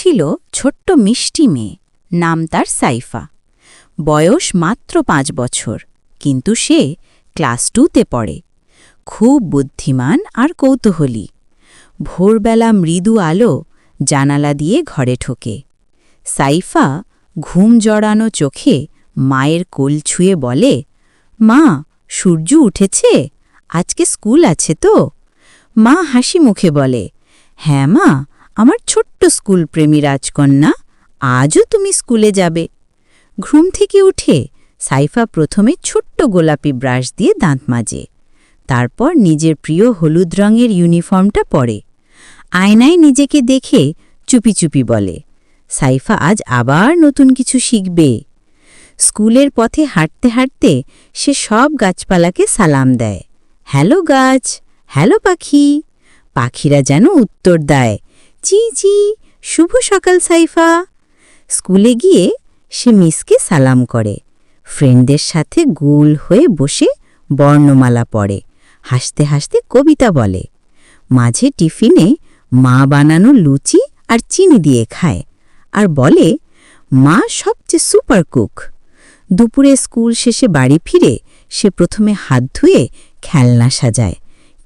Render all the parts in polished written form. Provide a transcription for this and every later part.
ছিল ছোট্ট মিষ্টি মেয়ে, নাম তার সাইফা। বয়স মাত্র 5 বছর, কিন্তু সে ক্লাস 2তে পড়ে। খুব বুদ্ধিমান আর কৌতূহলী। ভোরবেলা মৃদু আলো জানালা দিয়ে ঘরে ঢোকে। সাইফা ঘুম জড়ানো চোখে মায়ের কোল ছুঁয়ে বলে, মা, সূর্য উঠেছে, আজকে স্কুল আছে তো? মা হাসি মুখে বলে, হ্যাঁ মা, আমার ছোট্ট স্কুলপ্রেমী রাজকন্যা, আজও তুমি স্কুলে যাবে। ঘুম থেকে উঠে সাইফা প্রথমে ছোট্ট গোলাপি ব্রাশ দিয়ে দাঁত মাজে। তারপর নিজের প্রিয় হলুদ রঙের ইউনিফর্মটা পরে। আয়নায় নিজেকে দেখে চুপি চুপি বলে, সাইফা আজ আবার নতুন কিছু শিখবে। স্কুলের পথে হাঁটতে হাঁটতে সে সব গাছপালাকে সালাম দেয়। হ্যালো গাছ, হ্যালো পাখি। পাখিরা যেন উত্তর দেয়, চি চি, শুভ সকাল সাইফা। স্কুলে গিয়ে সে মিসকে সালাম করে, ফ্রেন্ডদের সাথে গোল হয়ে বসে বর্ণমালা পড়ে, হাসতে হাসতে কবিতা বলে। মাঝে টিফিনে মা বানানো লুচি আর চিনি দিয়ে খায়, আর বলে, মা সবচেয়ে সুপার কুক। দুপুরে স্কুল শেষে বাড়ি ফিরে সে প্রথমে হাত ধুয়ে খেলনা সাজায়।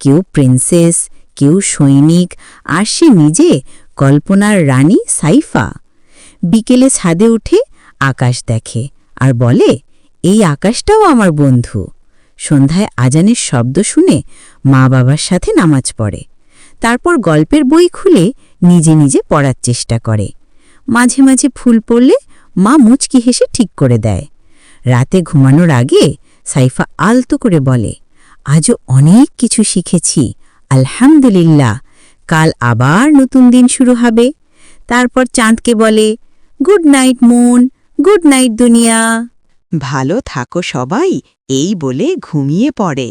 কেউ প্রিন্সেস, কেউ সৈনিক, আর সে নিজে কল্পনার রানী সাইফা। বিকেলে ছাদে উঠে আকাশ দেখে আর বলে, এই আকাশটাও আমার বন্ধু। সন্ধ্যায় আজানের শব্দ শুনে মা বাবার সাথে নামাজ পড়ে। তারপর গল্পের বই খুলে নিজে নিজে পড়ার চেষ্টা করে। মাঝে মাঝে ভুল পড়লে মা মুচকি হেসে ঠিক করে দেয়। রাতে ঘুমানোর আগে সাইফা আলতো করে বলে, আজও অনেক কিছু শিখেছি, আলহামদুলিল্লাহ, কাল আবার নতুন দিন শুরু হবে। তারপর চাঁদকে বলে, good night moon, good night দুনিয়া। ভালো থাকো সবাই, এই বলে ঘুমিয়ে পড়ে।